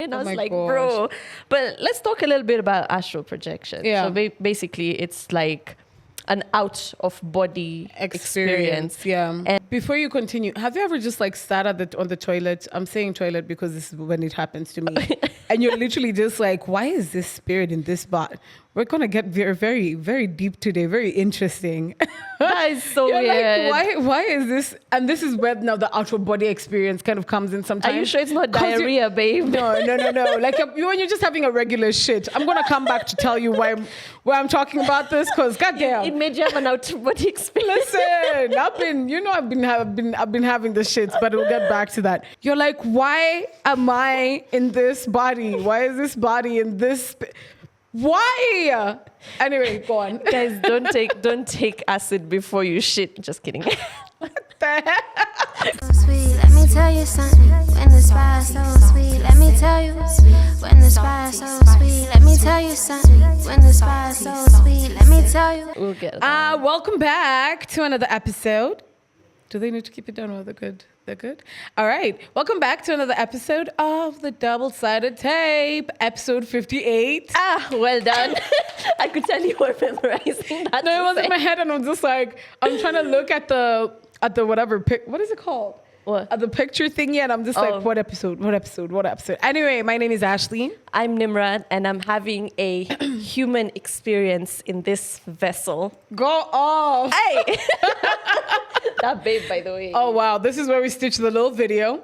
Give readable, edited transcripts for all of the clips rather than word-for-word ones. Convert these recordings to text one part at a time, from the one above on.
And I was my like, gosh. bro. But let's talk a little bit about astral projection. Yeah. So basically, it's like an out of body experience. Yeah. And Before you continue, have you ever just like sat on the toilet? I'm saying toilet because this is when it happens to me. And you're literally just like, why is this spirit in this bot? We're gonna get very, very, very deep today. Very interesting. that is so You're weird. like, why is this? And this is where now the out of body experience kind of comes in sometimes. Are you sure it's not 'Cause diarrhea, babe? No. Like when you're just having a regular shit. I'm gonna come back to tell you why I'm talking about this because goddamn. It made you have an out of body experience. Listen, I've been having the shits, but we'll get back to that. You're like, why am I in this body? Why is this body in this? Why? Anyway, go on. Guys, don't take acid before you shit. Just kidding. What the heck? So sweet, let me tell you something. When the spice so sweet, let me tell you. When the spice so sweet, let me tell you something. When the spice so sweet, let me tell you. We'll get Welcome back to another episode. Do they need to keep it down? Oh, they're good. They're good. All right. Welcome back to another episode of the Double-Sided Tape, episode 58. Well done. I could tell you were memorizing that. No, it was in my head, and I'm just like, I'm trying to look at the whatever what is it called? What? At the picture thingy, and I'm just like, what episode? Anyway, my name is Ashley. I'm Nimrod, and I'm having a human experience in this vessel. Go off. Hey! That babe, by the way. Oh, wow. This is where we stitch the little video.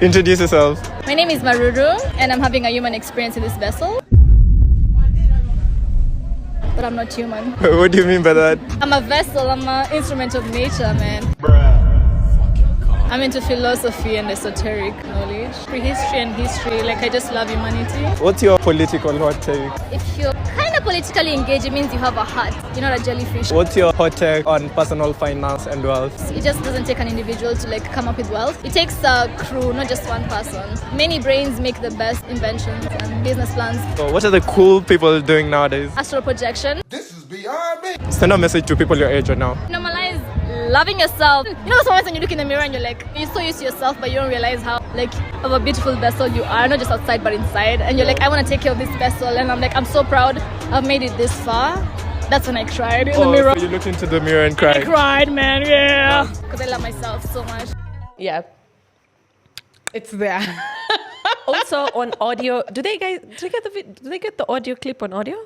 Introduce yourself. My name is Maruru, and I'm having a human experience in this vessel. But I'm not human. What do you mean by that? I'm a vessel, I'm an instrument of nature, man. I'm into philosophy and esoteric knowledge, prehistory and history. Like, I just love humanity. What's your political hot take? If you're kind of politically engaged, it means you have a heart. You're not a jellyfish. What's your hot take on personal finance and wealth? It just doesn't take an individual to like come up with wealth. It takes a crew, not just one person. Many brains make the best inventions and business plans. So what are the cool people doing nowadays? Astral projection. This is beyond me. Send a message to people your age right now. Normalize loving yourself. You know, sometimes when you look in the mirror and you're like, you're so used to yourself, but you don't realize how like of a beautiful vessel you are, not just outside but inside. And you're like, I want to take care of this vessel, and I'm like, I'm so proud I've made it this far. That's when I cried in the mirror. So you look into the mirror and cry. I cried, man, yeah, because I love myself so much. Yeah. It's there. Also on audio, do they get the audio clip on audio?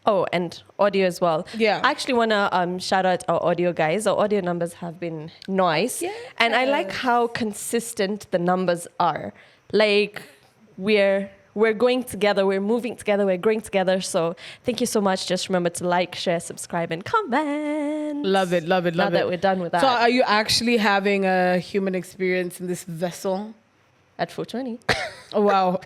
Oh, and audio as well. Yeah. I actually want to shout out our audio guys. Our audio numbers have been nice. Yeah. And I like how consistent the numbers are. Like, we're going together, we're moving together, we're growing together. So thank you so much. Just remember to like, share, subscribe, and comment. Love it. Now that we're done with that. So are you actually having a human experience in this vessel? At 420. Oh, wow.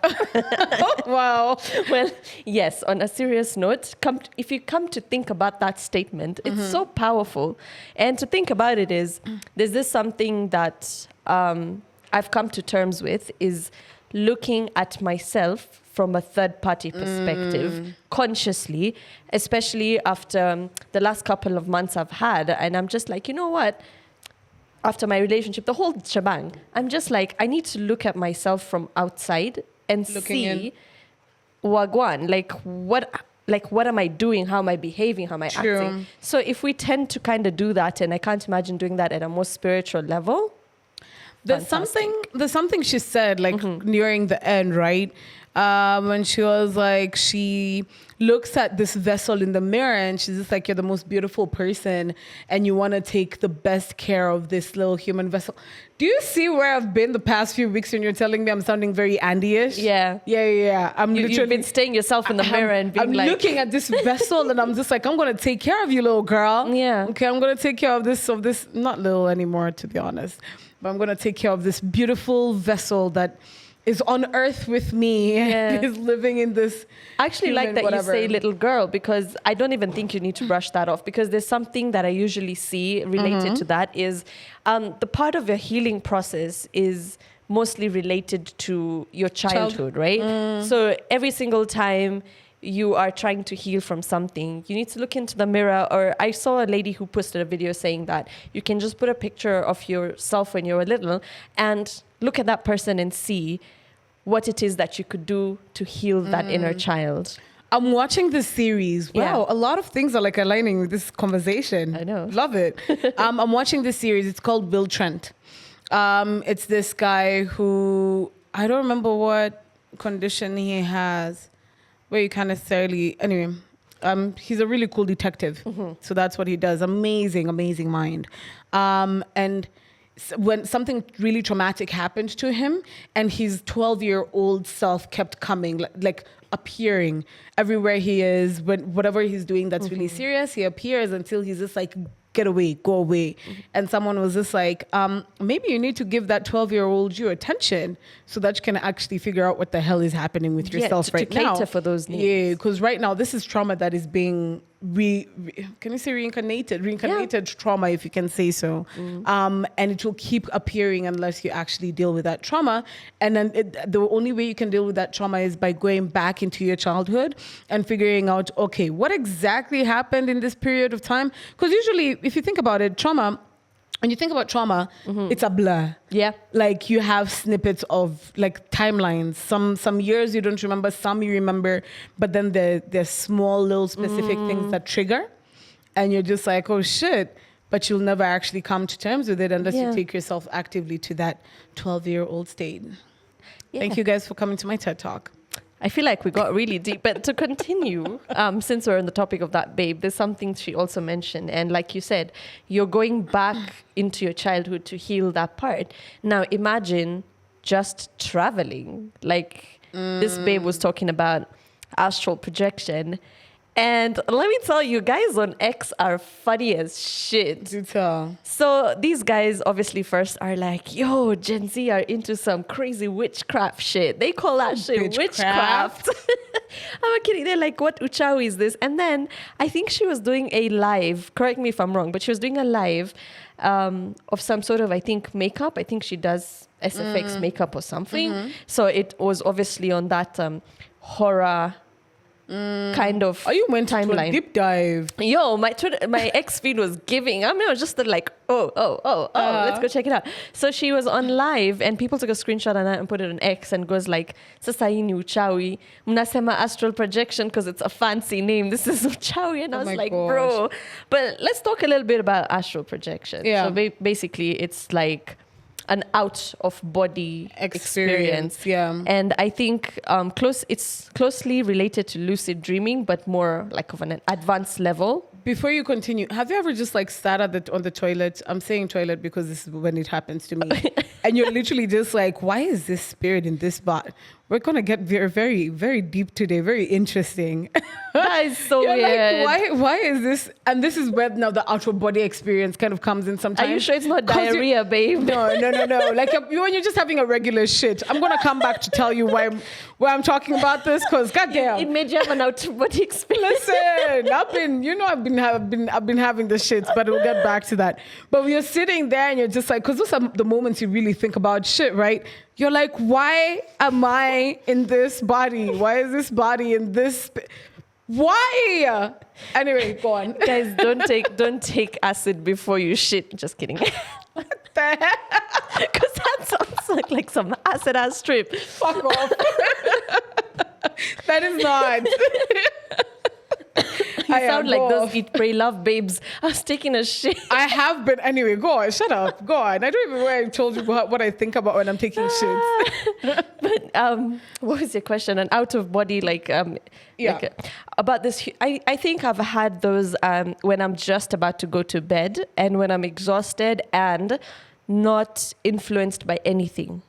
Wow. Well, yes, on a serious note, if you come to think about that statement, it's so powerful. And to think about it is, there's this something that I've come to terms with is looking at myself from a third-party perspective, consciously, especially after the last couple of months I've had. And I'm just like, you know what? After my relationship, the whole shebang, I'm just like, I need to look at myself from outside and see wagwan, what am I doing? How am I behaving? How am I acting? So if we tend to kind of do that, and I can't imagine doing that at a more spiritual level. There's something she said like nearing the end, right? When she was like, she looks at this vessel in the mirror and she's just like, you're the most beautiful person and you want to take the best care of this little human vessel. Do you see where I've been the past few weeks when you're telling me I'm sounding very Andy-ish? Yeah. Yeah. You've been staying yourself in the mirror and being I'm looking at this vessel and I'm just like, I'm going to take care of you, little girl. Yeah. Okay, I'm going to take care of this, not little anymore, to be honest. But I'm going to take care of this beautiful vessel that is on earth with me and is living in this. I actually like that you say little girl, because I don't even think you need to brush that off, because there's something that I usually see related to that is the part of your healing process is mostly related to your childhood, right? So every single time you are trying to heal from something, you need to look into the mirror. Or I saw a lady who posted a video saying that you can just put a picture of yourself when you were little and look at that person and see what it is that you could do to heal that inner child. I'm watching this series. Wow, Yeah. a lot of things are like aligning with this conversation. I know. Love it. I'm watching this series. It's called Will Trent. It's this guy who, I don't remember what condition he has, where you can't necessarily, anyway, he's a really cool detective. So that's what he does. Amazing, amazing mind. And when something really traumatic happened to him, and his 12-year-old self kept coming, like appearing everywhere he is, when whatever he's doing that's really serious, he appears until he's just like, get away, go away. And someone was just like, maybe you need to give that 12-year-old you attention so that you can actually figure out what the hell is happening with yourself right now. To cater for those needs. Yeah, because right now this is trauma that is being can you say reincarnated trauma, if you can say so. And it will keep appearing unless you actually deal with that trauma. And then the only way you can deal with that trauma is by going back into your childhood and figuring out, okay, what exactly happened in this period of time? Because usually, if you think about it, when you think about trauma, it's a blur. Yeah. Like you have snippets of like timelines. Some years you don't remember, some you remember, but then there's small little specific things that trigger, and you're just like, oh shit. But you'll never actually come to terms with it unless you take yourself actively to that 12-year-old state. Yeah. Thank you guys for coming to my TED Talk. I feel like we got really deep, but to continue, since we're on the topic of that babe, there's something she also mentioned. And like you said, you're going back into your childhood to heal that part. Now imagine just traveling. Like this babe was talking about astral projection. And let me tell you, guys on X are funny as shit. Do tell. So these guys obviously first are like, yo, Gen Z are into some crazy witchcraft shit. They call that shit witchcraft. I'm not kidding. They're like, what uchawi is this? And then I think she was doing a live, correct me if I'm wrong, but she was doing a live of some sort of, I think, makeup. I think she does SFX makeup or something. So it was obviously on that horror kind of You went to a timeline. deep dive. Yo, my ex feed was giving. I mean, I was just like, let's go check it out. So she was on live, and people took a screenshot of that and put it on X, and goes like, "Sasa hii ni uchawi. Mnasema astral projection because it's a fancy name. This is uchawi." And I was my like, gosh. bro. But let's talk a little bit about astral projection. Yeah. So basically, it's like an out of body experience. Yeah. And I think it's closely related to lucid dreaming, but more like of an advanced level. Before you continue, have you ever just like sat on the toilet? I'm saying toilet because this is when it happens to me. And you're literally just like, why is this spirit in this bot? We're going to get very, very, very deep today. Very interesting. That is so You're weird. like, why is this? And this is where now the out of body experience kind of comes in sometimes. Are you sure it's not 'Cause diarrhea, babe? No. Like when you're just having a regular shit. I'm going to come back to tell you why I'm talking about this because goddamn. It made you have an out of body experience. Listen, I've been having the shits, but we'll get back to that. But when you're sitting there and you're just like, because those are the moments you really think about shit, right? You're like, why am I in this body? Why is this body in this? Why? Anyway, go on. Guys, don't take acid before you shit. Just kidding. What the heck? Because that sounds like some acid ass trip. Fuck off. That is not. You sound like those eat, pray, love babes. I was taking a shit. I have been. Anyway, go on. Shut up. Go on. I don't even know where I told you what I think about when I'm taking shit. But what was your question? An out of body, about this. I think I've had those when I'm just about to go to bed and when I'm exhausted and not influenced by anything.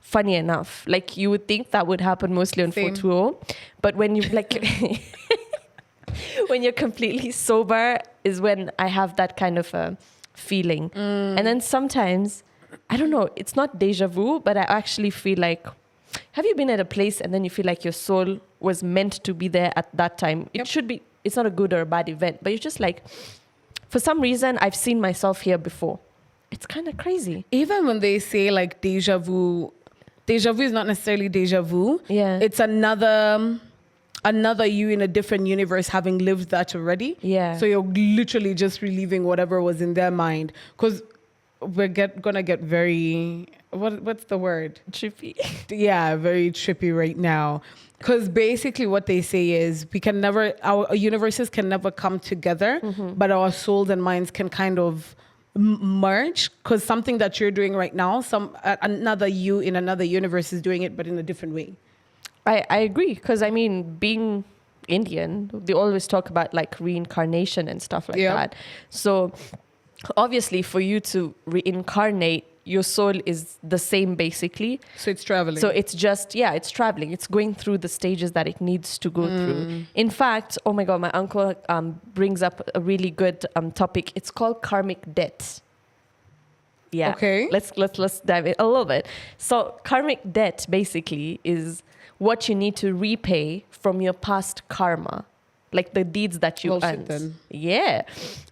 Funny enough, like you would think that would happen mostly on Same. 420, but when you like. When you're completely sober is when I have that kind of a feeling. And then sometimes, I don't know, it's not deja vu, but I actually feel like, have you been at a place and then you feel like your soul was meant to be there at that time? It should be, it's not a good or a bad event, but you're just like, for some reason, I've seen myself here before. It's kind of crazy. Even when they say like deja vu is not necessarily deja vu. Yeah. It's another you in a different universe having lived that already. Yeah. So you're literally just reliving whatever was in their mind. Because we're gonna get very what's the word? Trippy. Yeah, very trippy right now. Because basically what they say is our universes can never come together, but our souls and minds can kind of merge. Because something that you're doing right now, another you in another universe is doing it, but in a different way. I agree. Because I mean, being Indian, they always talk about like reincarnation and stuff like that. So obviously for you to reincarnate, your soul is the same basically. So it's traveling. So it's just, it's traveling. It's going through the stages that it needs to go through. In fact, oh my God, my uncle brings up a really good topic. It's called karmic debt. Yeah. Okay. Let's dive in a little bit. So karmic debt basically is what you need to repay from your past karma. Like the deeds that you earned. Then. Yeah.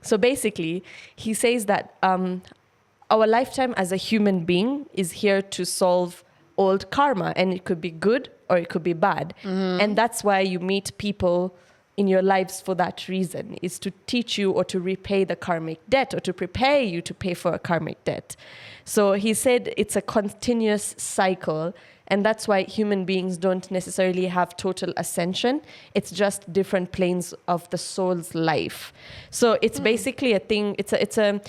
So basically, he says that our lifetime as a human being is here to solve old karma, and it could be good or it could be bad. And that's why you meet people in your lives for that reason, is to teach you or to repay the karmic debt or to prepare you to pay for a karmic debt. So he said it's a continuous cycle, and that's why human beings don't necessarily have total ascension. It's just different planes of the soul's life. So it's basically a thing, it's a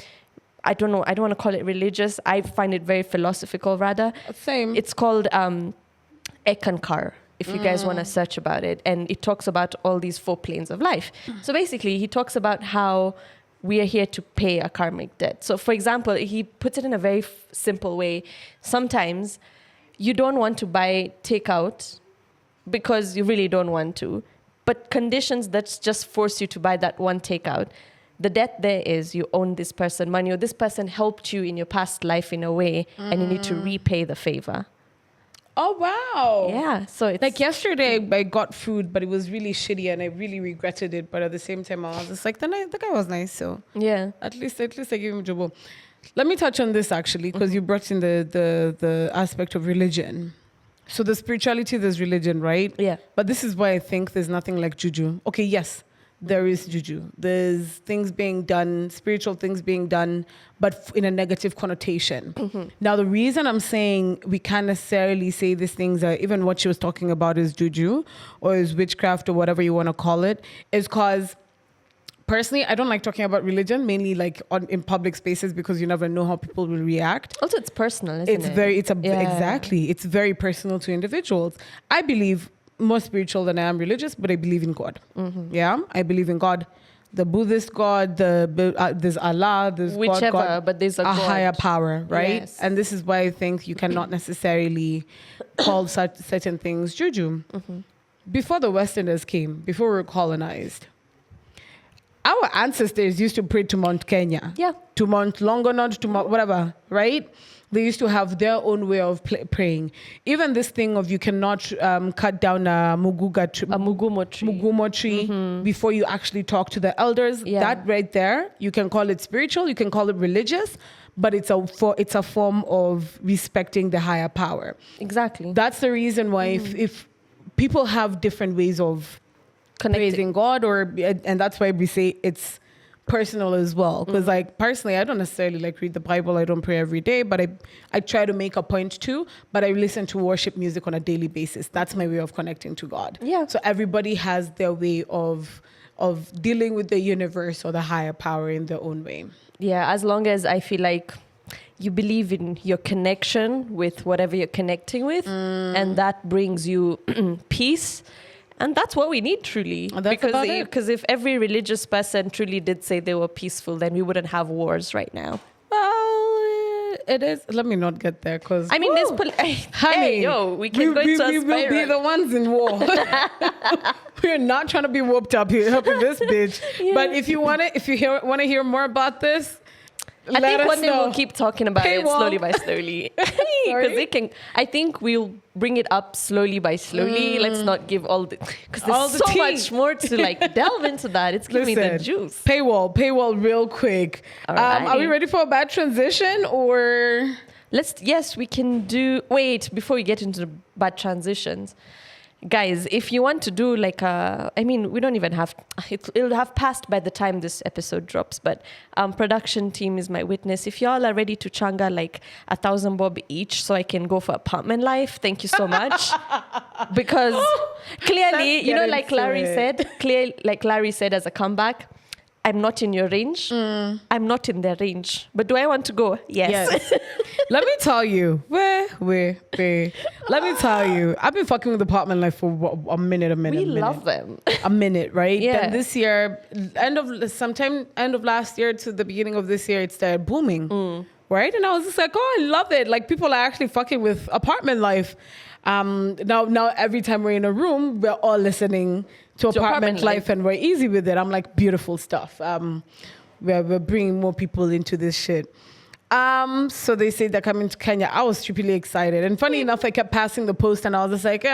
I don't know, I don't want to call it religious. I find it very philosophical rather. Same. It's called Ekankar, if you guys want to search about it. And it talks about all these 4 planes of life. So basically, he talks about how we are here to pay a karmic debt. So for example, he puts it in a very simple way. Sometimes you don't want to buy takeout because you really don't want to. But conditions that just force you to buy that one takeout, the debt there is you own this person money, or this person helped you in your past life in a way, and you need to repay the favor. Oh, wow. Yeah. So it's like yesterday I got food, but it was really shitty and I really regretted it. But at the same time, I was just like, the guy was nice. So yeah, at least I gave him a job. Let me touch on this actually, because you brought in the aspect of religion. So the spirituality, there's religion, right? Yeah. But this is why I think there's nothing like juju. Okay, yes. There is juju. There's things being done, spiritual things being done, but in a negative connotation. Now, the reason I'm saying we can't necessarily say these things, even what she was talking about is juju or is witchcraft or whatever you want to call it, is because personally, I don't like talking about religion, mainly like in public spaces, because you never know how people will react. Also, it's personal, isn't it? Exactly. It's very personal to individuals. I believe more spiritual than I am religious, but I believe in God. Yeah, I believe in God, the Buddhist God, there's Allah, there's whichever, God, but there's a God. higher power, right? Yes. And this is why I think you cannot necessarily call certain things juju. Before the Westerners came, before we were colonized, our ancestors used to pray to Mount Kenya, to Mount Longonot, to Mount whatever, right? They used to have their own way of praying. Even this thing of you cannot cut down a mugumo tree before you actually talk to the elders. Yeah. That right there, you can call it spiritual, you can call it religious, but it's a form of respecting the higher power. Exactly. That's the reason why if people have different ways of praising God, and that's why we say it's personal as well, because like personally I don't necessarily like read the Bible, I don't pray every day, but I try to make a point to, but I listen to worship music on a daily basis. That's my way of connecting to God. So everybody has their way of dealing with the universe or the higher power in their own way. As long as I feel like you believe in your connection with whatever you're connecting with, and that brings you peace. And that's what we need, truly. Because if every religious person truly did say they were peaceful, then we wouldn't have wars right now. Well, it is. Let me not get there, because I mean, honey, we can go into a we will be the ones in war. We're not trying to be whooped up here, helping this bitch. But if you want to hear more about this, I think one day know. we'll keep talking about it slowly by slowly. Because I think we'll bring it up slowly by slowly. Let's not give because there's so much more to like delve into that. It's giving me the juice. Paywall real quick. Are we ready for a bad transition or? Yes, we can do, wait, before we get into the bad transitions. guys, if you want to do like we don't even have, it'll have passed by the time this episode drops, but production team is my witness. If y'all are ready to changa like 1,000 bob each so I can go for apartment life, thank you so much. Because clearly, like Larry said as a comeback, I'm not in your range. I'm not in their range. But do I want to go? Yes. Let me tell you. Let me tell you. I've been fucking with apartment life for a minute. We love them. A minute, right? Yeah. Then this year, end of last year to the beginning of this year, it started booming. Right? And I was just like, oh, I love it. Like, people are actually fucking with apartment life. Now every time we're in a room, we're all listening to apartment life, and we're easy with it. I'm like, beautiful stuff. We're bringing more people into this shit. So they say they're coming to Kenya. I was stupidly excited. And funny enough, I kept passing the post and I was just like,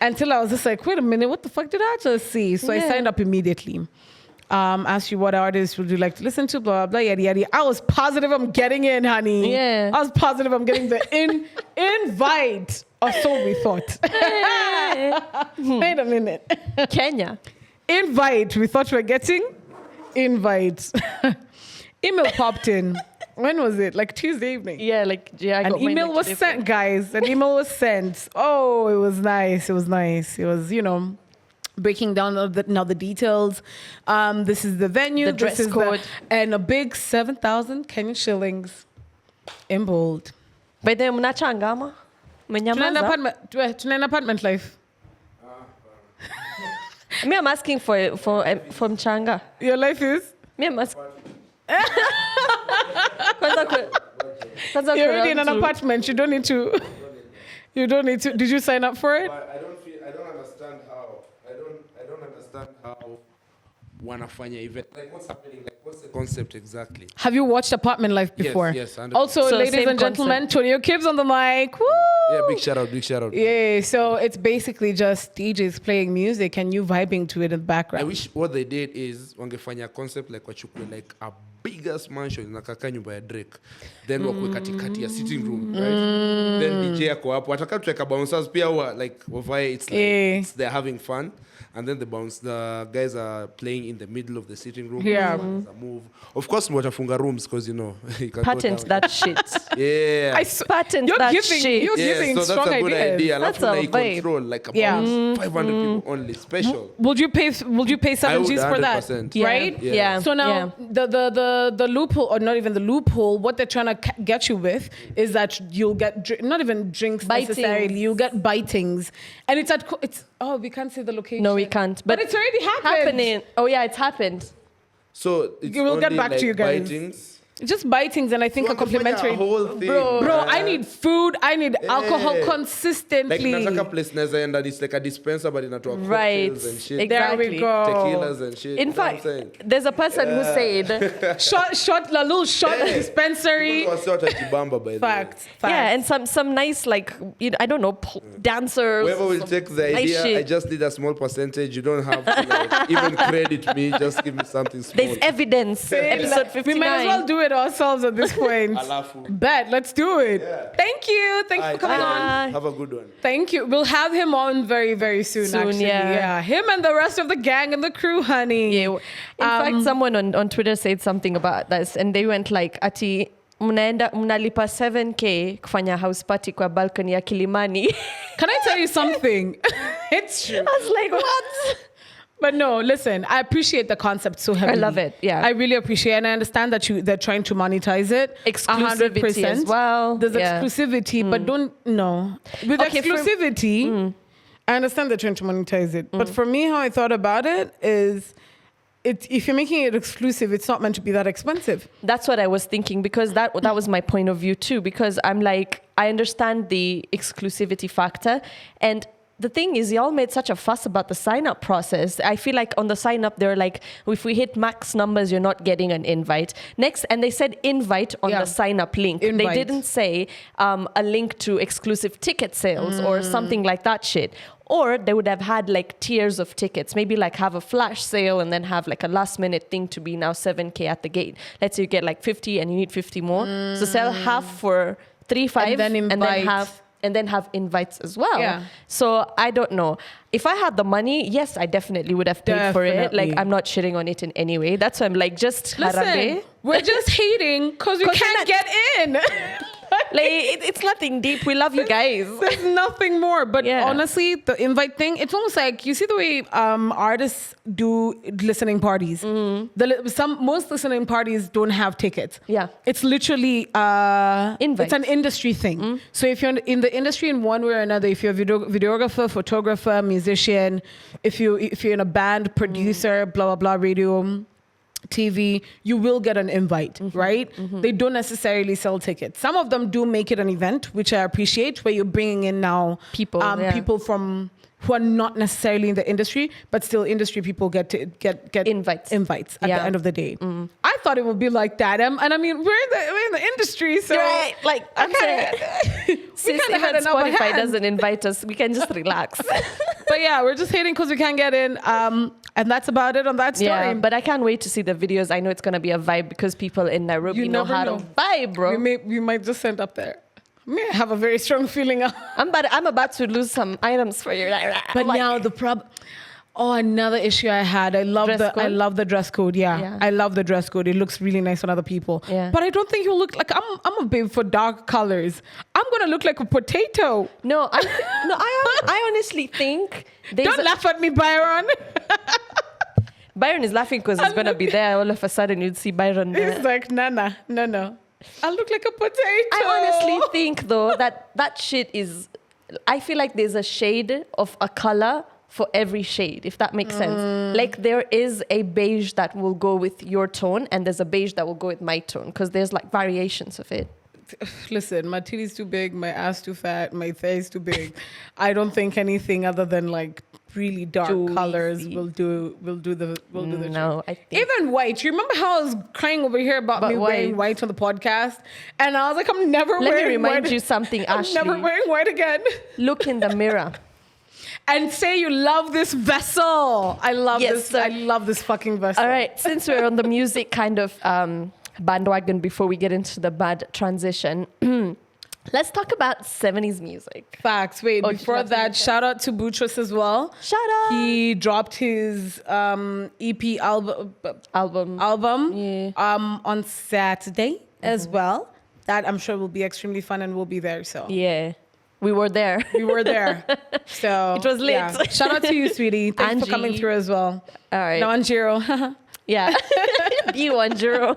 until I was just like, wait a minute, what the fuck did I just see? So I signed up immediately. Asked you what artists would you like to listen to, blah, blah, yada, yada. I was positive I'm getting in, honey. Yeah. I was positive I'm getting the invite. Or so we thought. Wait a minute. Kenya. Invite. We thought we were getting invite. Email popped in. When was it? Like Tuesday evening. Yeah, An email was sent, guys. An email was sent. Oh, it was nice. It was nice. It was, breaking down now the details. This is the venue. The dress code. And a big 7,000 Kenyan shillings in bold. By the way, mnachangama? Tunaenda apartment life. Me, I'm asking for from Changa. Your life is? Me, I'm asking. You're already in an apartment. You don't need to. Did you sign up for it? I don't understand how wanafanya event. Like, what's happening? Like, what's the concept exactly? Have you watched Apartment Life before? Yes. 100%. Also, So ladies same and gentlemen, Tonio Kibbs on the mic. Woo! Yeah, big shout out. Yeah, so it's basically just DJs playing music and you vibing to it in the background. I wish what they did is wangefanya concept like wachukue like a biggest mansion nakaka nyumba ya Drake, then wakwe katikati ya sitting room, right? Then DJ ako hapo wataka tuweka bouncers pia like wavae, it's like they're having fun. And then the guys are playing in the middle of the sitting room. Yeah. Move. Of course, watafunga rooms because you can patent that shit. Yeah. Patent that shit. You're giving so strong that's a good ideas. idea. That's a vibe. Control like about 500 people only. Special. Would you pay 7 G's for that? 100%. Yeah. Right? Yeah. So now the loophole, or not even the loophole, what they're trying to get you with is that you'll get not even drinks necessarily. You'll get bitings, and it's we can't say the location. No, we can't. But it's already happening. Oh yeah, it's happened. So it's We'll get back like to you guys. Bitings. Just bitings, and I think a complimentary. A whole thing, Bro, I need food. I need alcohol Like consistently. nataka place naeza enda, it's like a dispenser but inatoa Right. cocktails and shit. Exactly. There we go. Tequilas and shit. In You know what I'm fact, saying? there's a person who said, shot la little shot dispensary. People were sort of Kibamba, by the way. Facts. yeah, and some nice I don't know, dancers. Whoever will take the nice idea, shit. I just need a small percentage. You don't have to like, even credit me. Just give me something small. There's evidence. Episode 59. We might as well do it ourselves at this point. Alafu. Bet, let's do it. Yeah. Thanks for coming on. Have a good one. Thank you. We'll have him on very, very soon, actually. Yeah. Him and the rest of the gang and the crew, honey. Yeah. In fact, someone on Twitter said something about this, and they went like, ati mnalipa 7K kufanya house party kwa balcony ya Kilimani. Can I tell you something? It's true. I was like, what? But no, listen, I appreciate the concept so heavily. I love it, yeah. I really appreciate it, and I understand that they're trying to monetize it. Exclusivity 100%. as well. There's exclusivity, but don't, no. With exclusivity, I understand they're trying to monetize it. But for me, how I thought about it is, if you're making it exclusive, it's not meant to be that expensive. That's what I was thinking, because that was my point of view too, because I'm like, I understand the exclusivity factor, and the thing is, y'all made such a fuss about the sign-up process. I feel like on the sign-up, they're like, if we hit max numbers, you're not getting an invite. Next, and they said invite on the sign-up link. Invite. They didn't say a link to exclusive ticket sales or something like that shit. Or they would have had like tiers of tickets, maybe like have a flash sale and then have like a last minute thing to be now 7K at the gate. Let's say you get like 50 and you need 50 more. So sell half for 3.5 And then have and then have invites as well. Yeah. So I don't know. If I had the money, yes, I definitely would have paid for it. Like, I'm not shitting on it in any way. That's why I'm like, just Listen, harambe. we're just hating because we can't get in. Like, it's nothing deep. We love you guys. There's nothing more. But Yeah. honestly, the invite thing, it's almost like, you see the way artists do listening parties. Most listening parties don't have tickets. Yeah. It's literally Invites. it's an industry thing. So if you're in the industry in one way or another, if you're a videographer, photographer, musician, if you're in a band, producer, blah blah blah, radio, TV, you will get an invite, right? They don't necessarily sell tickets. Some of them do make it an event, which I appreciate, where you're bringing in now People, people from who are not necessarily in the industry, but still industry people get Invites. at the end of the day. I thought it would be like that, and I mean we're in the industry, so Right. Like, I'm saying, since kinda had even an upper Spotify hand. doesn't invite us, we can just relax. But yeah, we're just hating because we can't get in, and that's about it on that story. Yeah, but I can't wait to see the videos. I know it's gonna be a vibe because people in Nairobi You know never how know. to vibe, bro. we might just end up there. I have a very strong feeling. I'm about to lose some items for you. But Like, now the problem. Oh, another issue I had. I love the dress code. Yeah. I love the dress code. It looks really nice on other people. Yeah. But I don't think you'll look like I'm a babe for dark colors. I'm gonna look like a potato. no, I honestly think Don't laugh at me, Byron. Byron is laughing because he's gonna be there. All of a sudden, you'd see Byron there. He's like, no. I look like a potato. I honestly think though that shit is. I feel like there's a shade of a color for every shade, if that makes sense. Like there is a beige that will go with your tone, and there's a beige that will go with my tone, because there's like variations of it. Listen, my titty's too big, my ass too fat, my thigh's too big. I don't think anything other than like really dark Juicy. colors will do the No, trick. I think Even white. You remember how I was crying over here about me wearing white on the podcast? And I was like, I'm never Let me wearing remind white. you something, I'm Ashley. never wearing white again. Look in the mirror. And say you love this vessel. I love Yes, this. sir. I love this fucking vessel. All right, since we're on the music kind of bandwagon before we get into the bad transition, let's talk about 70s music. Facts. Wait, Oh, before did you have that, shout out to Boutros as well. Shout out. He dropped his EP album Yeah. on Saturday as well. That I'm sure will be extremely fun, and we'll be there. So Yeah, we were there. we were there. So It was lit. yeah. Shout out to you, sweetie. Thanks Angie. for coming through as well. All right. No, Anjiro. Yeah. B10.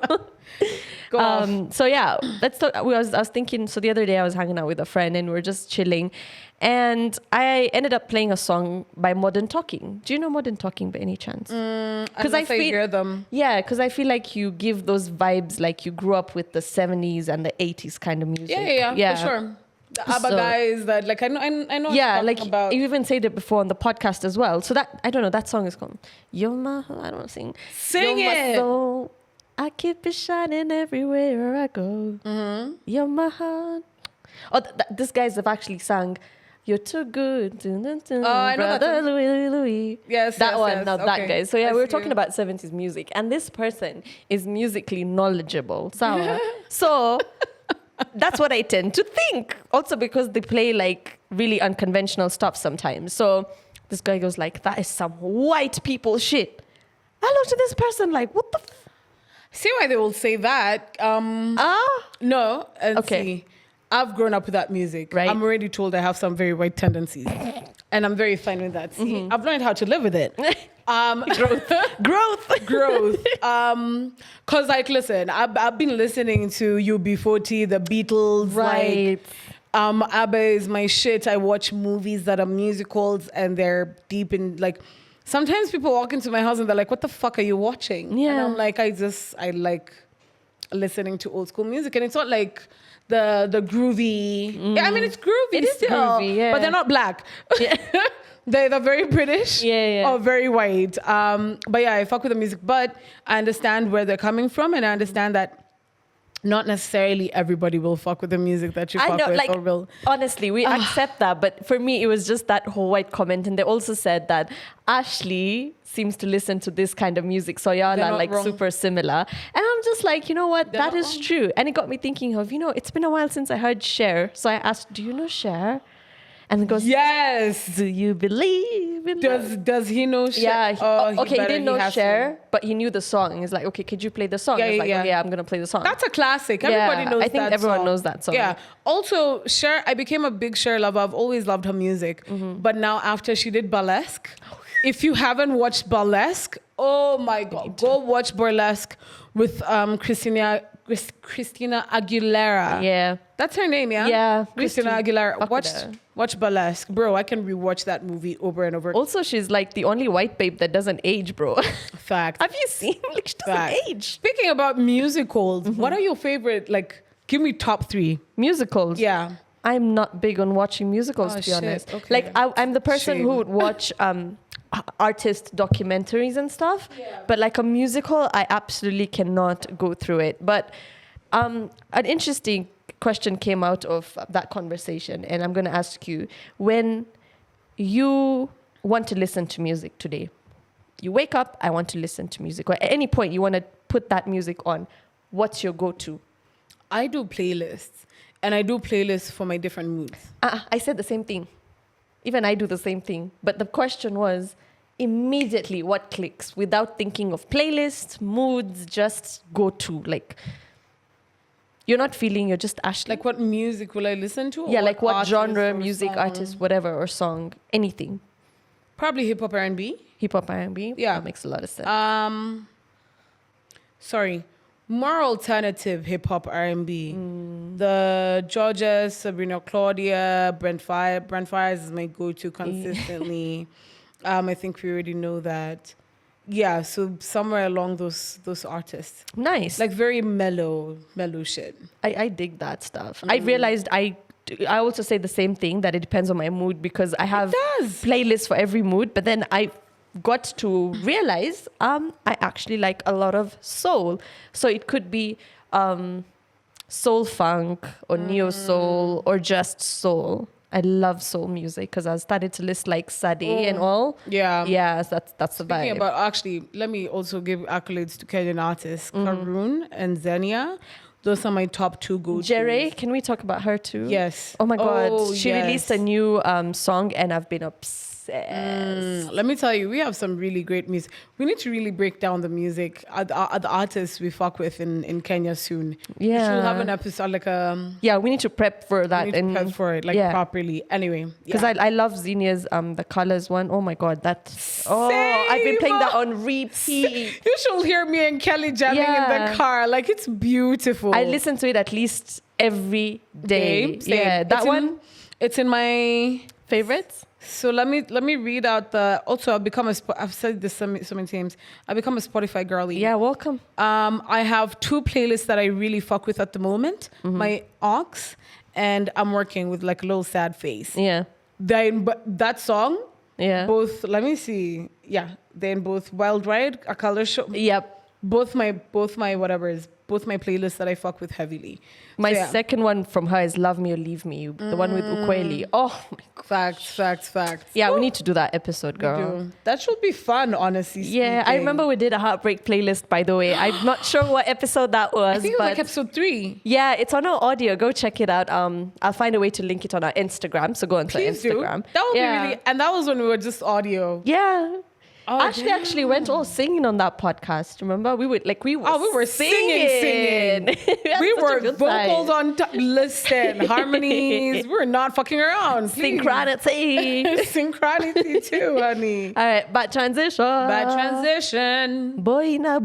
Go off. So yeah, let's talk. I was thinking. So the other day I was hanging out with a friend and we were just chilling, and I ended up playing a song by Modern Talking. Do you know Modern Talking by any chance? Because I hear them. Yeah, because I feel like you give those vibes like you grew up with the 70s and the 80s kind of music. Yeah, for sure. The ABBA So- guys that like I know. Yeah, what you're like talking about. you even said it before on the podcast as well. So that I don't know. That song is called "You're My." I don't sing. Sing You're my it. soul. I keep it shining everywhere I go. You're my heart. Oh, this guys have actually sung. You're too good. Dun, dun, dun, I know that brother song. Louis. Yes, that yes, one. yes. Not that Okay. guy. So yeah, I we were see talking you. about 70s music, and this person is musically knowledgeable. So that's what I tend to think. Also because they play like really unconventional stuff sometimes. So this guy goes like, that is some white people shit. I looked at this person like, what the See why they will say that. No, and Okay. see, I've grown up with that music. Right. I'm already told I have some very white tendencies, and I'm very fine with that. See, I've learned how to live with it. Growth. Cause like, listen, I've been listening to UB40, the Beatles, Right. like, ABBA is my shit. I watch movies that are musicals, and they're deep in like. Sometimes people walk into my house and they're like, "What the fuck are you watching?" And Yeah. I'm like, I like listening to old school music, and it's not like the groovy. Yeah, I mean it's groovy. It is still, groovy, yeah. but they're not black. They're very British, Yeah. or very white. But yeah, I fuck with the music, but I understand where they're coming from, and I understand that not necessarily everybody will fuck with the music that you I fuck know, with like, or will. honestly, we accept that. But for me, it was just that whole white comment. And they also said that Ashley seems to listen to this kind of music. So y'all They're are not like wrong. super similar. And I'm just like, you know what? They're That not is wrong. true. And it got me thinking of, it's been a while since I heard Cher. So I asked, do you know Cher? And it goes, Yes. do you believe in love? Does he know Cher? Yeah. Okay, he better, didn't know has Cher, to. but he knew the song. He's like, okay, could you play the song? Yeah, I was yeah, like, yeah. okay, I'm going to play the song. That's a classic. Yeah, Everybody knows that I think everyone song. knows that song. Yeah. Also, Cher, I became a big Cher lover. I've always loved her music. Mm-hmm. But now after she did Burlesque, if you haven't watched Burlesque, oh my God, go watch Burlesque with Christina Aguilera. Yeah. That's her name, yeah? Yeah, Christina Christi- Aguilera. Fuck with her. Watch Burlesque. Bro, I can rewatch that movie over and over. Also, she's like the only white babe that doesn't age, bro. Fact. Have you seen? Like, she doesn't Fact. age. Speaking about musicals, what are your favorite, like, give me top 3. Musicals. Yeah. I'm not big on watching musicals, Oh, to be shit. honest. Okay. Like, I'm the person Shame. who would watch artist documentaries and stuff. Yeah. But like a musical, I absolutely cannot go through it. But an interesting question came out of that conversation, and I'm going to ask you, when you want to listen to music today, you wake up, I want to listen to music, or at any point you want to put that music on, what's your go-to? I do playlists, and I do playlists for my different moods. I said the same thing. Even I do the same thing. But the question was, immediately what clicks without thinking of playlists, moods, just go to. Like, you're not feeling, you're just Ashley. Like, what music will I listen to? Or yeah, like what artist genre, or music, song? artist, whatever, or song, anything. Probably hip hop R&B. Hip hop, R&B. Yeah. That makes a lot of sense. More alternative hip hop R&B. The Georgia, Sabrina Claudia, Brent Fires is my go-to consistently. I think we already know that. Yeah, so somewhere along those artists. Nice. Like very mellow shit. I dig that stuff. I realized I also say the same thing, that it depends on my mood, because I have playlists for every mood, but then I got to realize I actually like a lot of soul. So it could be soul funk or neo soul or just soul. I love soul music because I started to list like Sade and all. Yeah. Yeah, so that's the vibe. Speaking about, actually, let me also give accolades to Kenyan artists, Karun and Zenia. Those are my top 2 go-tos. Jere, can we talk about her too? Yes. Oh my God. Oh, she yes. released a new song and I've been obsessed. Let me tell you, we have some really great music. We need to really break down the music, the artists we fuck with in Kenya soon. Yeah. We should have an episode like Yeah, we need to prep for that. we need to prep for it properly. Anyway, Because I love Xenia's The Colors one. Oh my God, I've been playing that on repeat. You should hear me and Kelly jamming in the car. Like, it's beautiful. I listen to it at least every day. Same. Yeah, It's in my favorites. So let me read out the. Also, I've said this so many times. I become a Spotify girlie. Yeah, welcome. I have 2 playlists that I really fuck with at the moment. My Aux, and I'm working with like a little sad face. Yeah. But that song. Yeah. Both. Let me see. Yeah. Then both Wild Ride, A Color Show. Yep. Both my playlists that I fuck with heavily. My So, yeah. second one from her is Love Me or Leave Me, the one with Ukweli. Oh my God. Facts. Yeah, we need to do that episode, girl. Dude, that should be fun, honestly. Yeah, I speaking. remember we did a heartbreak playlist, by the way. I'm not sure what episode that was. I think it was but like episode 3. yeah, it's on our audio. Go check it out. I'll find a way to link it on our Instagram. So go onto Please Instagram. do. That would Yeah. be really, and that was when we were just audio. Yeah. Oh, Ashley damn. actually went all singing on that podcast. Remember, we were singing. had We such a were good vocals time. on top. Listen, harmonies. We're not fucking around. please. Synchronity. Synchronity too, honey. All right, bad transition. Bad transition. Boina.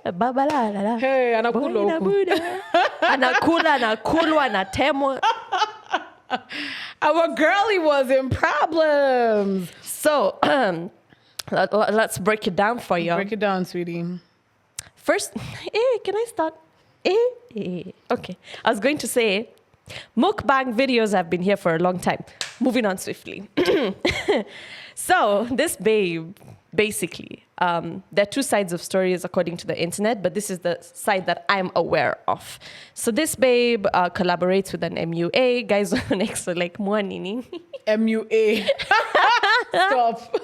Babalala. Hey, Boina, anakulo. buda. Anakulwa, anatemwa. Our girlie was in problems. So, let's break it down for you. Break it down, sweetie. First, can I start? Okay. I was going to say, mukbang videos have been here for a long time. Moving on swiftly. So, this babe, basically, there are two sides of stories according to the internet, but this is the side that I'm aware of. So this babe collaborates with an MUA. Guys on X are like, "Mwanini." MUA. Stop.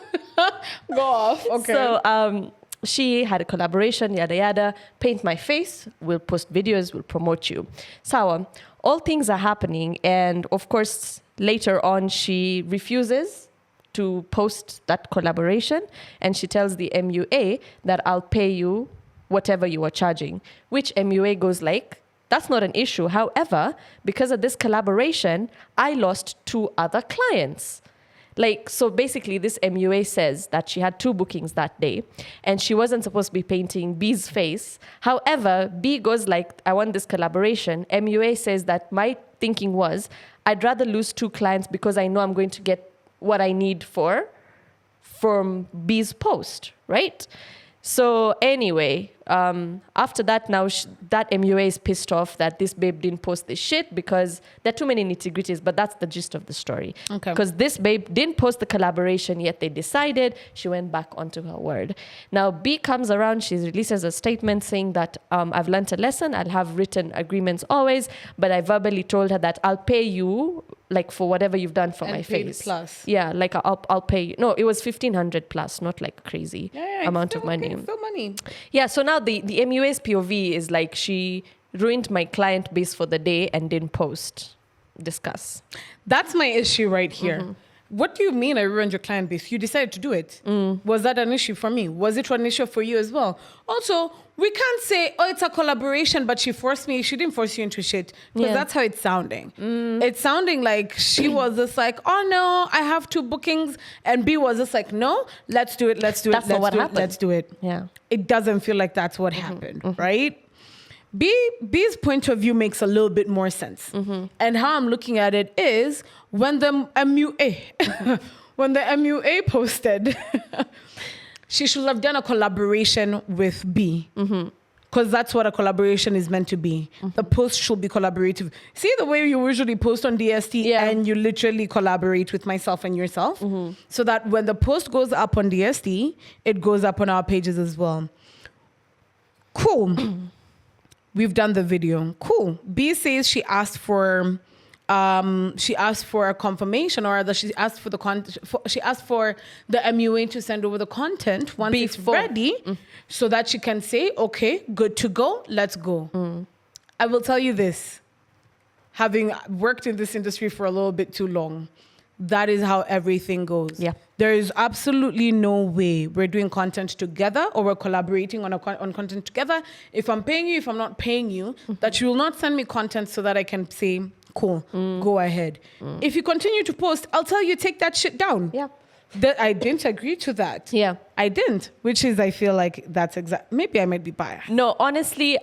Go off. Okay. So she had a collaboration, yada yada. Paint my face. We'll post videos. We'll promote you. Sawa. All things are happening, and of course, later on, she refuses to post that collaboration, and she tells the MUA that I'll pay you whatever you are charging, which MUA goes like, that's not an issue. However, because of this collaboration, I lost 2 other clients. Like, so basically this MUA says that she had 2 bookings that day and she wasn't supposed to be painting B's face. However, B goes like, I want this collaboration. MUA says that my thinking was, I'd rather lose 2 clients because I know I'm going to get what I need from B's post, right? So anyway, after that, now that MUA is pissed off that this babe didn't post this shit because there are too many nitty-gritties, but that's the gist of the story. Okay. Because this babe didn't post the collaboration, yet they decided. She went back onto her word. Now, B comes around, she releases a statement saying that I've learned a lesson, I'll have written agreements always, but I verbally told her that I'll pay you like for whatever you've done for and my paid face. Plus. Yeah, like I'll pay you. No, it was 1,500 plus, not like crazy amount of money. Okay, still money. Yeah, so now the MUA's POV is like she ruined my client base for the day and didn't post. Discuss. That's my issue right here. What do you mean I ruined your client base? You decided to do it. Was that an issue for me? Was it an issue for you as well? Also, we can't say, oh, it's a collaboration, but she forced me. She didn't force you into shit. Because that's how it's sounding. It's sounding like she was just like, oh, no, I have 2 bookings. And B was just like, no, let's do it. Let's do That's it. not what Let's do it. happened. Let's do it. Yeah. It doesn't feel like that's what happened, right? B's point of view makes a little bit more sense. And how I'm looking at it is when the MUA, when the MUA posted, she should have done a collaboration with B. Because that's what a collaboration is meant to be. The post should be collaborative. See the way you usually post on DST and you literally collaborate with myself and yourself? So that when the post goes up on DST, it goes up on our pages as well. Cool. We've done the video. Cool. B says she asked for a confirmation, or that she asked for the she asked for the MUA to send over the content once it's ready, so that she can say, okay, good to go, let's go. I will tell you this, having worked in this industry for a little bit too long, that is how everything goes. Yeah. There is absolutely no way we're doing content together or we're collaborating on content together. If I'm paying you, if I'm not paying you, that you will not send me content so that I can say, cool, go ahead. If you continue to post, I'll tell you, take that shit down. Yeah. That I didn't agree to that. Yeah. I didn't, which is, I feel like that's maybe I might be biased. No, honestly,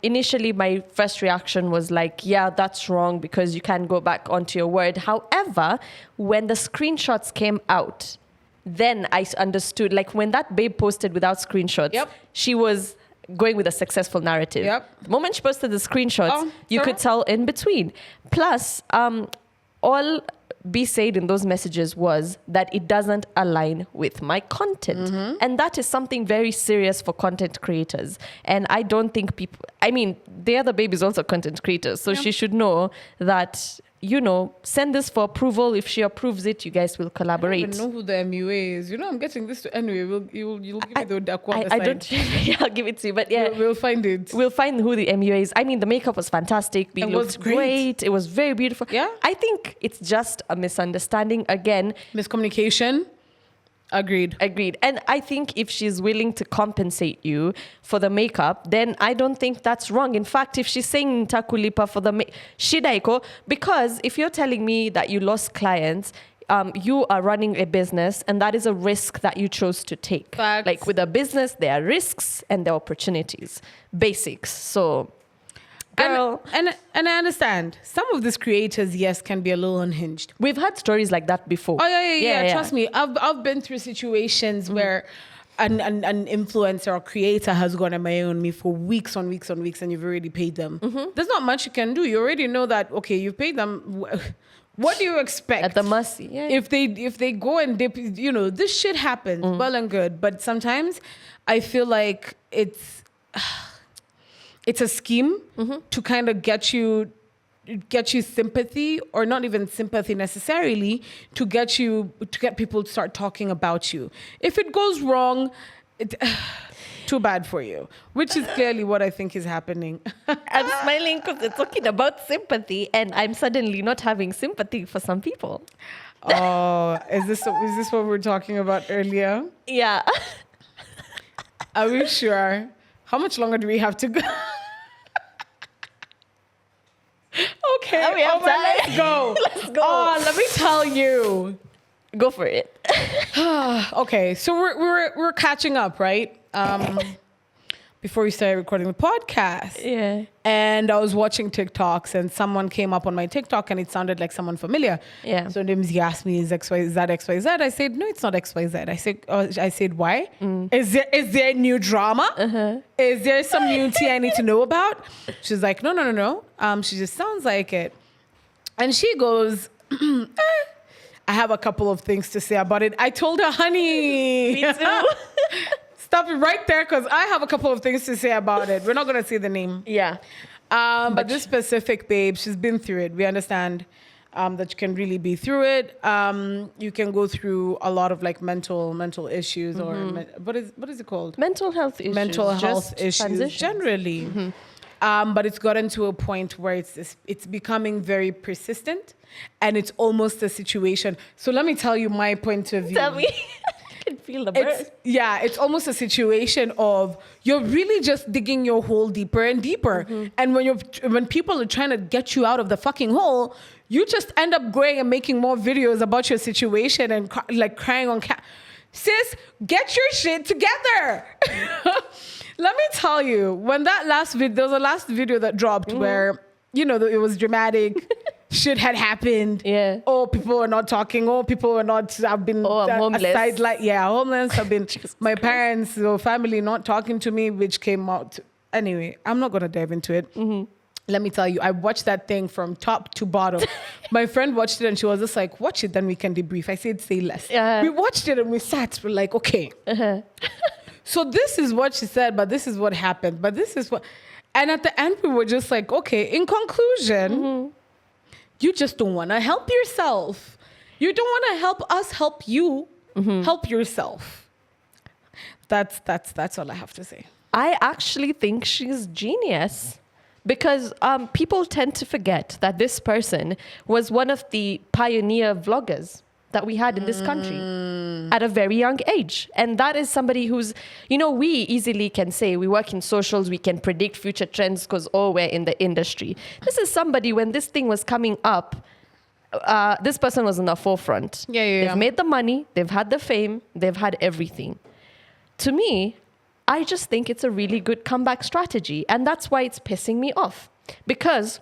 initially my first reaction was like, yeah, that's wrong because you can't go back onto your word. However, when the screenshots came out, then I understood, like when that babe posted without screenshots, she was going with a successful narrative. The moment she posted the screenshots, you could tell in between. Plus, all B said in those messages was that it doesn't align with my content. And that is something very serious for content creators. And I don't think the other babe is also content creator. So she should know that, send this for approval. If she approves it, you guys will collaborate. I don't even know who the MUA is. I'm getting this to anyway. You'll give me the Dakwa. I don't. I'll give it to you. But yeah, we'll find it. We'll find who the MUA is. I mean, the makeup was fantastic. It looked great. It was very beautiful. Yeah. I think it's just a misunderstanding again. Miscommunication. Agreed. And I think if she's willing to compensate you for the makeup, then I don't think that's wrong. In fact, if she's saying nitakulipa for the shidaiko, because if you're telling me that you lost clients, you are running a business and that is a risk that you chose to take. Facts. Like with a business, there are risks and there are opportunities. Basics. So, girl. And I understand. Some of these creators, yes, can be a little unhinged. We've had stories like that before. Oh, yeah. Trust me. I've been through situations where an influencer or creator has gone on me for weeks on weeks on weeks and you've already paid them. There's not much you can do. You already know that, okay, you've paid them. What do you expect? At the mercy. Yeah. If they go and dip, this shit happens, well and good. But sometimes I feel like it's a scheme to kind of get you sympathy, or not even sympathy necessarily, to get people to start talking about you. If it goes wrong, too bad for you, which is clearly what I think is happening. I'm smiling because it's talking about sympathy, and I'm suddenly not having sympathy for some people. Oh, is this what we were talking about earlier? Yeah. Are we sure? How much longer do we have to go? Okay. Oh, we have time. Let's go. Let's go. Oh, let me tell you. Go for it. Okay, so we're catching up, right? Before we started recording the podcast. Yeah. And I was watching TikToks, and someone came up on my TikTok, and it sounded like someone familiar. Yeah. So he asked me, is XYZ? I said, no, it's not XYZ. I said, why? Is there new drama? Is there some new tea I need to know about? She's like, no. She just sounds like it. And she goes, I have a couple of things to say about it. I told her, honey. Me too. Stop it right there, because I have a couple of things to say about it. We're not going to say the name. Yeah. But this specific babe, she's been through it. We understand that you can really be through it. You can go through a lot of like mental issues, or what is it called? Mental health issues. Mental health issues transitions. generally. But it's gotten to a point where it's becoming very persistent, and it's almost a situation. So let me tell you my point of view. Tell me. I can feel the burn. It's almost a situation of you're really just digging your hole deeper and deeper. And when people are trying to get you out of the fucking hole, you just end up going and making more videos about your situation and crying on sis, get your shit together. Let me tell you, when there was a last video that dropped where, it was dramatic. Shit had happened. Yeah. Oh, people were not talking. Oh, people were not, have been homeless. Homeless. Have been, my parents or family not talking to me, which came out. Anyway, I'm not going to dive into it. Let me tell you, I watched that thing from top to bottom. My friend watched it and she was just like, watch it, then we can debrief. I said, say less. We watched it and we sat. We're like, okay. So this is what she said, but this is what happened. But this is what... And at the end, we were just like, okay, in conclusion... You just don't want to help yourself. You don't want to help us help you. Help yourself. That's all I have to say. I actually think she's genius, because people tend to forget that this person was one of the pioneer vloggers that we had in this country at a very young age. And that is somebody who's, we easily can say we work in socials, we can predict future trends because, we're in the industry. This is somebody, when this thing was coming up, this person was in the forefront. They've made the money, they've had the fame, they've had everything. To me, I just think it's a really good comeback strategy. And that's why it's pissing me off. Because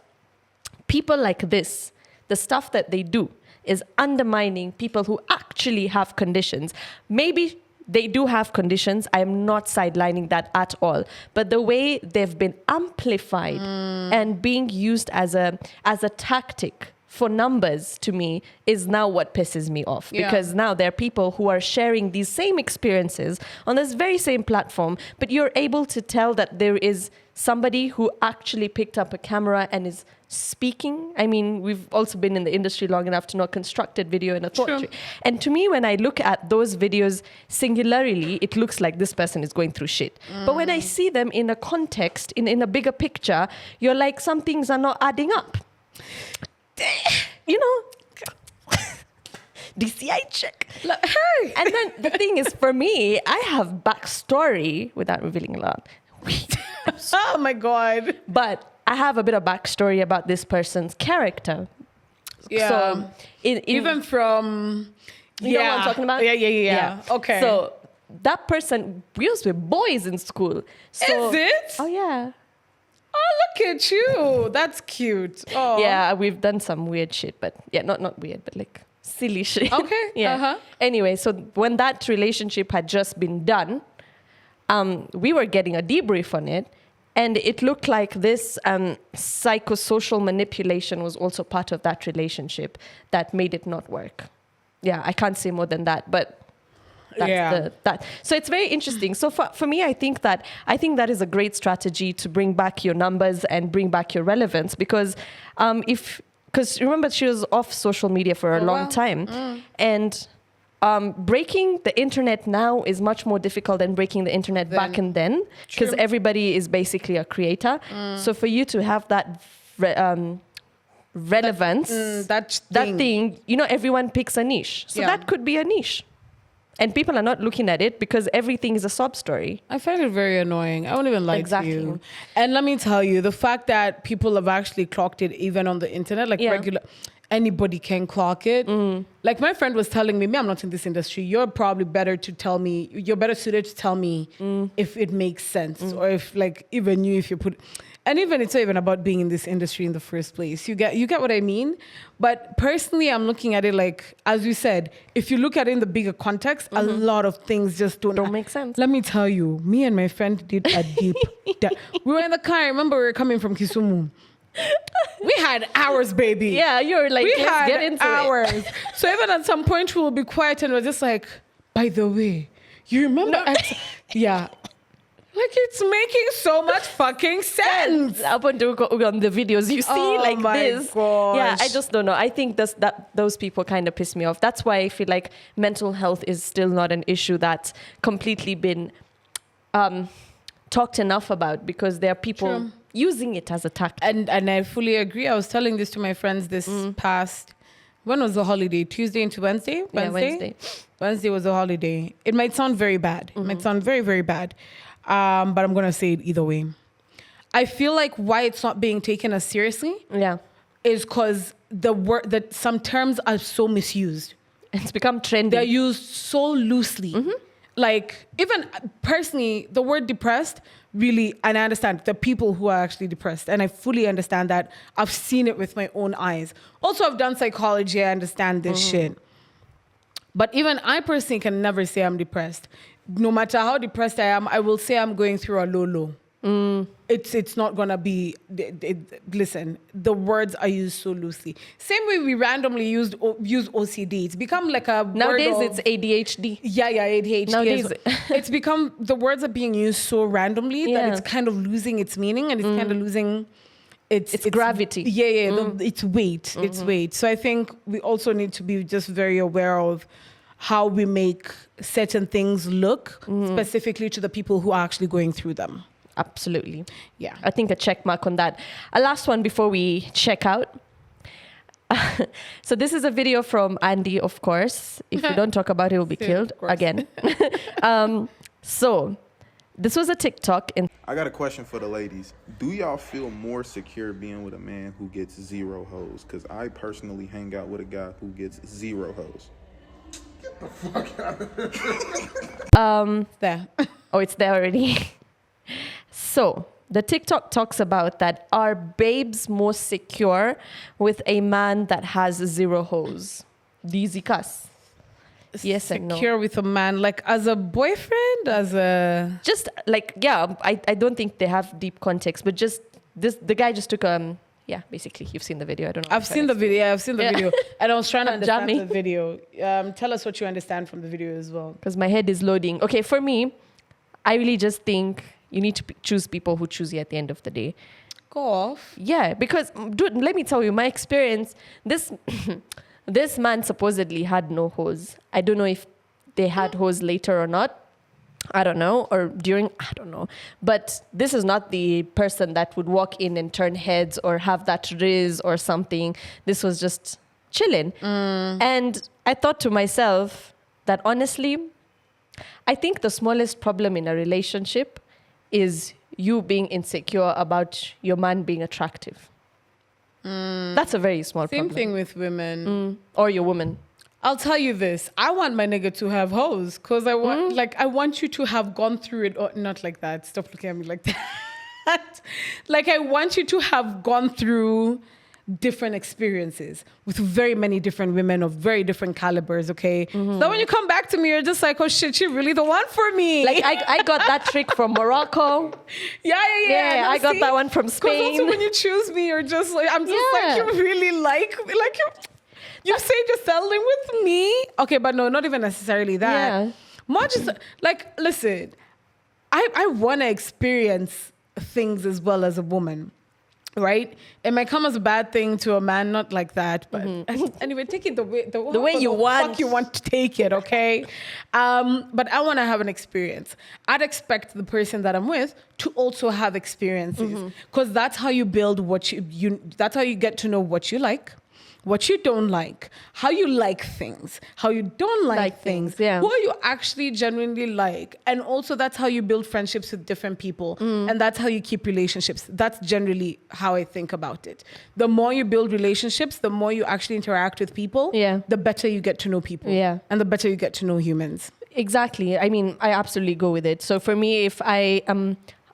people like this, the stuff that they do, is undermining people who actually have conditions. Maybe they do have conditions. I am not sidelining that at all. But the way they've been amplified and being used as a tactic for numbers, to me, is now what pisses me off. Because now there are people who are sharing these same experiences on this very same platform, but you're able to tell that there is somebody who actually picked up a camera and is speaking. I mean, we've also been in the industry long enough to know constructed video and a thought tree. And to me, when I look at those videos singularly, it looks like this person is going through shit. But when I see them in a context, in a bigger picture, you're like, some things are not adding up. DCI check. Hey. And then the thing is, for me, I have backstory without revealing a lot. Oh my God. But I have a bit of backstory about this person's character. Yeah. So even from... You know what I'm talking about? Yeah. Okay. So that person, we used to be boys in school. So, is it? Oh, yeah. Oh, look at you. That's cute. Oh. Yeah, we've done some weird shit, but not weird, but like silly shit. Okay. Yeah. Anyway, so when that relationship had just been done, we were getting a debrief on it. And it looked like this psychosocial manipulation was also part of that relationship that made it not work. Yeah, I can't say more than that, but that. So it's very interesting. So for me, I think that is a great strategy to bring back your numbers and bring back your relevance, because because remember, she was off social media for a long time, and breaking the internet now is much more difficult than breaking the internet back and then, because everybody is basically a creator. So for you to have that relevance, that thing, everyone picks a niche. So that could be a niche. And people are not looking at it because everything is a sob story. I find it very annoying. I won't even lie to you. And let me tell you, the fact that people have actually clocked it even on the internet, like anybody can clock it. Like my friend was telling me, I'm not in this industry. You're probably better to tell me, you're better suited to tell me if it makes sense or if like even you, if you put... And even it's not even about being in this industry in the first place. You get what I mean? But personally, I'm looking at it like, as you said, if you look at it in the bigger context, a lot of things just don't make sense. Let me tell you, me and my friend did a deep dive. We were in the car. I remember we were coming from Kisumu. We had hours, baby. Yeah, you were like, let's get into hours. it. So even at some point, we will be quiet and we're just like, by the way, you remember? Yeah. Like, it's making so much fucking sense. Up until on the videos you see like this. Gosh. Yeah, I just don't know. I think that those people kind of piss me off. That's why I feel like mental health is still not an issue that's completely been talked enough about, because there are people using it as a tactic. And I fully agree. I was telling this to my friends this past... When was the holiday? Tuesday into Wednesday? Yeah, Wednesday. Wednesday was a holiday. It might sound very bad. It might sound very, very bad. But I'm going to say it either way. I feel like why it's not being taken as seriously is because that some terms are so misused. It's become trendy. They're used so loosely. Like, even personally, the word depressed, really, and I understand the people who are actually depressed, and I fully understand that. I've seen it with my own eyes. Also, I've done psychology. I understand this shit. But even I personally can never say I'm depressed. No matter how depressed I am, I will say I'm going through a low. It's not gonna be. Listen, the words are used so loosely. Same way we randomly use OCD. It's become like a nowadays. word It's ADHD. Yeah, ADHD. Nowadays, it's become, the words are being used so randomly that it's kind of losing its meaning, and it's kind of losing its gravity. Its weight. Its weight. So I think we also need to be just very aware of how we make certain things look, specifically to the people who are actually going through them. Absolutely. Yeah. I think a check mark on that. A last one before we check out. So this is a video from Andy, of course. If you don't talk about it, he'll be killed again. So this was a TikTok. I got a question for the ladies. Do y'all feel more secure being with a man who gets 0 hoes? Because I personally hang out with a guy who gets 0 hoes. Get the fuck out of There. Oh, it's there already. So the TikTok talks about that, are babes more secure with a man that has 0 hoes? Easy cuss. Yes and no. Secure with a man, like as a boyfriend, as a... Just like, I don't think they have deep context, but just the guy just took basically, you've seen the video. I don't know. I've seen the video. And I was trying to understand Jammy. the video. Tell us what you understand from the video as well. Because my head is loading. Okay, for me, I really just think you need to choose people who choose you at the end of the day. Go off. Yeah, because, dude, let me tell you, my experience, this man supposedly had no hoes. I don't know if they had hoes later or not. I don't know. Or during, I don't know. But this is not the person that would walk in and turn heads or have that riz or something. This was just chilling. And I thought to myself that honestly, I think the smallest problem in a relationship is you being insecure about your man being attractive. That's a very small problem. Same thing with women. Or your woman. I'll tell you this. I want my nigga to have hoes because I want you to have gone through it. Or, not like that. Stop looking at me like that. Like, I want you to have gone through different experiences with very many different women of very different calibers, okay? So when you come back to me, you're just like, oh shit, she's really the one for me. Like I got that trick from Morocco. Yeah. I got that one from Spain. Also when you choose me, you're just like, I'm just like, you really like you say you're settling with me. Okay, but no, not even necessarily that. Yeah. More just like, listen, I want to experience things as well as a woman, right? It might come as a bad thing to a man, not like that, but anyway, take it the way you want. Fuck you want to take it, okay? But I want to have an experience. I'd expect the person that I'm with to also have experiences, because that's how you build what you. That's how you get to know what you like, what you don't like, how you like things, how you don't like things, yeah. who you actually genuinely like. And also that's how you build friendships with different people. And that's how you keep relationships. That's generally how I think about it. The more you build relationships, the more you actually interact with people, the better you get to know people. Yeah. And the better you get to know humans. Exactly. I mean, I absolutely go with it. So for me, if I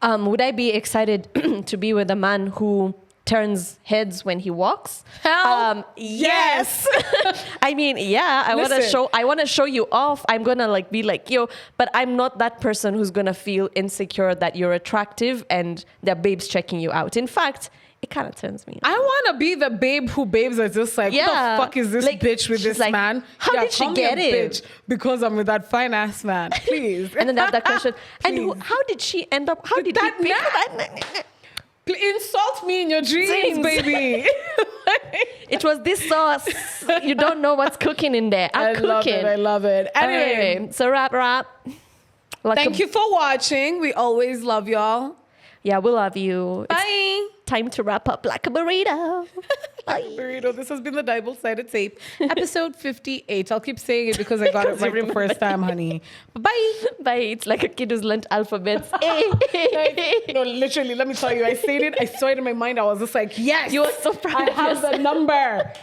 would I be excited to be with a man who turns heads when he walks? Yes. I mean, I want to show you off. I'm gonna like be like, yo, but I'm not that person who's gonna feel insecure that you're attractive and there are babes checking you out. In fact, it kind of turns me on. I want to be the babe who babes are just like, what the fuck is this like, bitch with this like, man? How did she get it? Bitch, because I'm with that fine ass man. Please. And then they have that question. And how did she end up? How did that he pick that? Insult me in your dreams, baby. It was this sauce. You don't know what's cooking in there. I'm cooking. I love it. Anyway, so wrap. Thank you for watching. We always love y'all. Yeah, we love you. Bye. It's time to wrap up like a burrito. Like a burrito. This has been the double-sided tape, episode 58. I'll keep saying it because I got it right the first time, honey. Bye. Bye. It's like a kid who's learned alphabets. No, literally, let me tell you, I saw it in my mind. I was just like, yes. You were so proud I have the number.